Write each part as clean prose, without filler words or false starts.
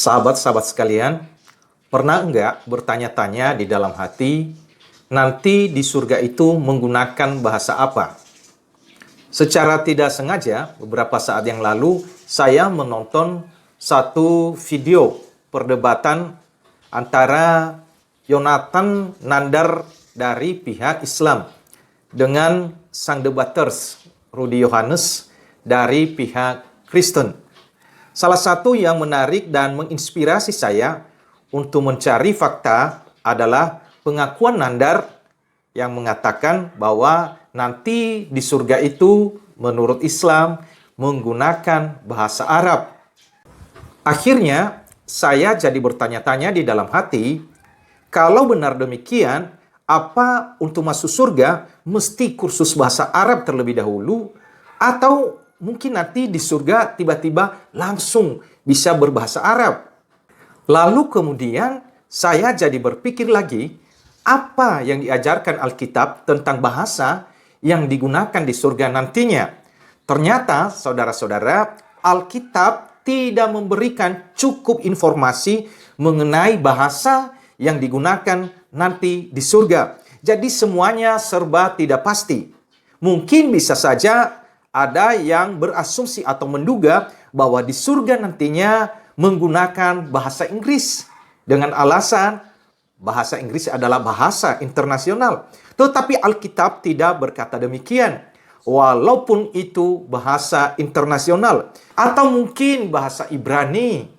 Sahabat-sahabat sekalian, pernah enggak bertanya-tanya di dalam hati, nanti di surga itu menggunakan bahasa apa? Secara tidak sengaja, beberapa saat yang lalu, saya menonton satu video perdebatan antara Yonatan Nandar dari pihak Islam dengan sang debaters Rudy Yohannes dari pihak Kristen. Salah satu yang menarik dan menginspirasi saya untuk mencari fakta adalah pengakuan Nandar yang mengatakan bahwa nanti di surga itu menurut Islam menggunakan bahasa Arab. Akhirnya saya jadi bertanya-tanya di dalam hati, kalau benar demikian, apa untuk masuk surga mesti kursus bahasa Arab terlebih dahulu? Atau mungkin nanti di surga tiba-tiba langsung bisa berbahasa Arab? Lalu kemudian saya jadi berpikir lagi, apa yang diajarkan Alkitab tentang bahasa yang digunakan di surga nantinya? Ternyata, saudara-saudara, Alkitab tidak memberikan cukup informasi mengenai bahasa yang digunakan nanti di surga. Jadi semuanya serba tidak pasti. Mungkin bisa saja ada yang berasumsi atau menduga bahwa di surga nantinya menggunakan bahasa Inggris dengan alasan bahasa Inggris adalah bahasa internasional. Tetapi Alkitab tidak berkata demikian. Walaupun itu bahasa internasional, atau mungkin bahasa Ibrani,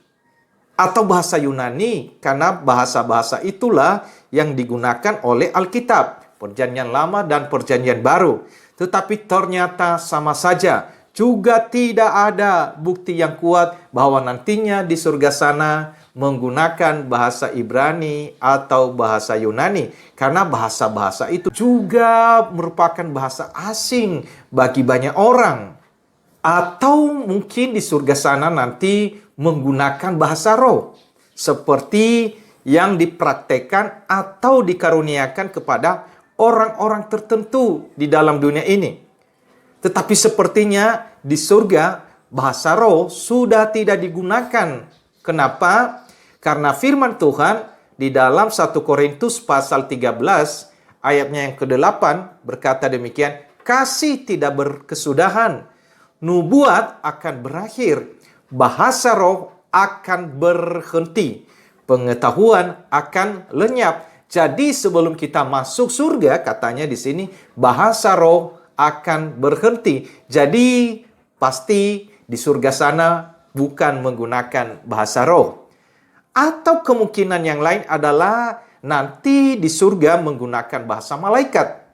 atau bahasa Yunani, karena bahasa-bahasa itulah yang digunakan oleh Alkitab, Perjanjian Lama dan Perjanjian Baru. Tetapi ternyata sama saja, juga tidak ada bukti yang kuat bahwa nantinya di surga sana menggunakan bahasa Ibrani atau bahasa Yunani. Karena bahasa-bahasa itu juga merupakan bahasa asing bagi banyak orang. Atau mungkin di surga sana nanti menggunakan bahasa roh, seperti yang dipraktekkan atau dikaruniakan kepada orang-orang tertentu di dalam dunia ini. Tetapi sepertinya di surga bahasa roh sudah tidak digunakan. Kenapa? Karena firman Tuhan di dalam 1 Korintus pasal 13 ayatnya yang ke-8 berkata demikian, kasih tidak berkesudahan, nubuat akan berakhir, bahasa roh akan berhenti, pengetahuan akan lenyap. Jadi sebelum kita masuk surga, katanya di sini, bahasa roh akan berhenti. Jadi pasti di surga sana bukan menggunakan bahasa roh. Atau kemungkinan yang lain adalah nanti di surga menggunakan bahasa malaikat.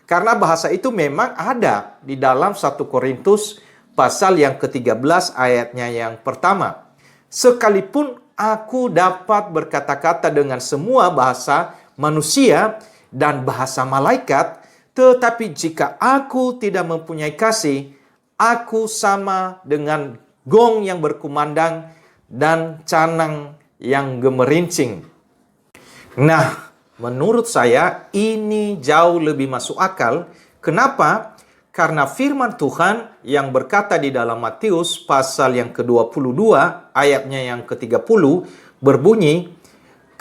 Karena bahasa itu memang ada di dalam 1 Korintus pasal yang ke-13 ayatnya yang pertama. Sekalipun aku dapat berkata-kata dengan semua bahasa manusia dan bahasa malaikat, tetapi jika aku tidak mempunyai kasih, aku sama dengan gong yang berkumandang dan canang yang gemerincing. Nah, menurut saya ini jauh lebih masuk akal. Kenapa? Karena firman Tuhan yang berkata di dalam Matius pasal yang ke-22 ayatnya yang ke-30 berbunyi,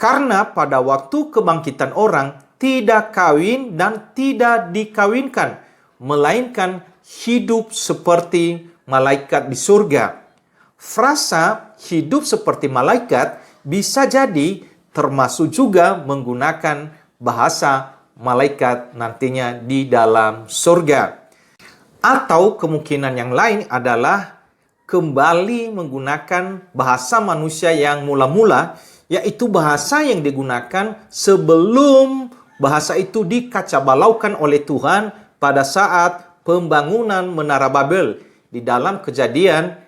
karena pada waktu kebangkitan orang tidak kawin dan tidak dikawinkan, melainkan hidup seperti malaikat di surga. Frasa hidup seperti malaikat bisa jadi termasuk juga menggunakan bahasa malaikat nantinya di dalam surga. Atau kemungkinan yang lain adalah kembali menggunakan bahasa manusia yang mula-mula, yaitu bahasa yang digunakan sebelum bahasa itu dikacabalaukan oleh Tuhan pada saat pembangunan Menara Babel. Di dalam Kejadian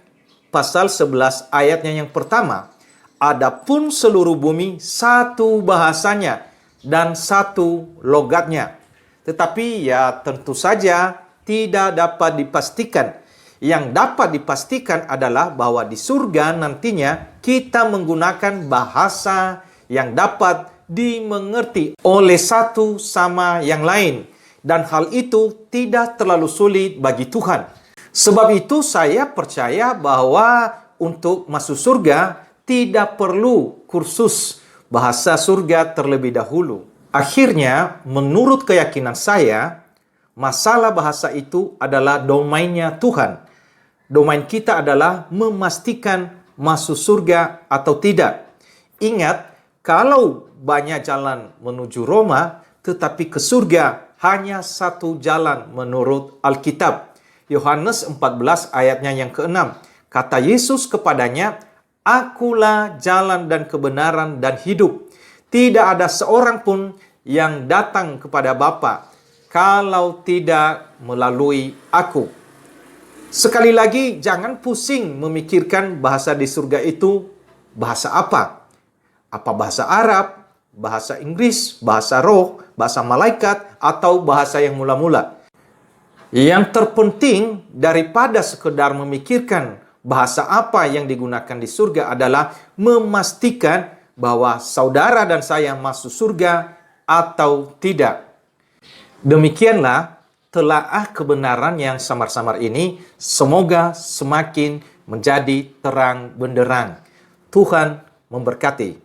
pasal 11 ayatnya yang pertama, adapun seluruh bumi satu bahasanya dan satu logatnya. Tetapi ya tentu saja tidak dapat dipastikan. Yang dapat dipastikan adalah bahwa di surga nantinya kita menggunakan bahasa yang dapat dimengerti oleh satu sama yang lain. Dan hal itu tidak terlalu sulit bagi Tuhan. Sebab itu saya percaya bahwa untuk masuk surga tidak perlu kursus bahasa surga terlebih dahulu. Akhirnya, menurut keyakinan saya, masalah bahasa itu adalah domainnya Tuhan. Domain kita adalah memastikan masuk surga atau tidak. Ingat, kalau banyak jalan menuju Roma, tetapi ke surga hanya satu jalan menurut Alkitab. Yohanes 14 ayatnya yang ke-6. Kata Yesus kepadanya, "Akulah jalan dan kebenaran dan hidup. Tidak ada seorang pun yang datang kepada Bapa kalau tidak melalui aku." Sekali lagi, jangan pusing memikirkan bahasa di surga itu bahasa apa. Apa bahasa Arab, bahasa Inggris, bahasa roh, bahasa malaikat, atau bahasa yang mula-mula. Yang terpenting daripada sekedar memikirkan bahasa apa yang digunakan di surga adalah memastikan bahwa saudara dan saya masuk surga atau tidak. Demikianlah telaah kebenaran yang samar-samar ini semoga semakin menjadi terang benderang. Tuhan memberkati.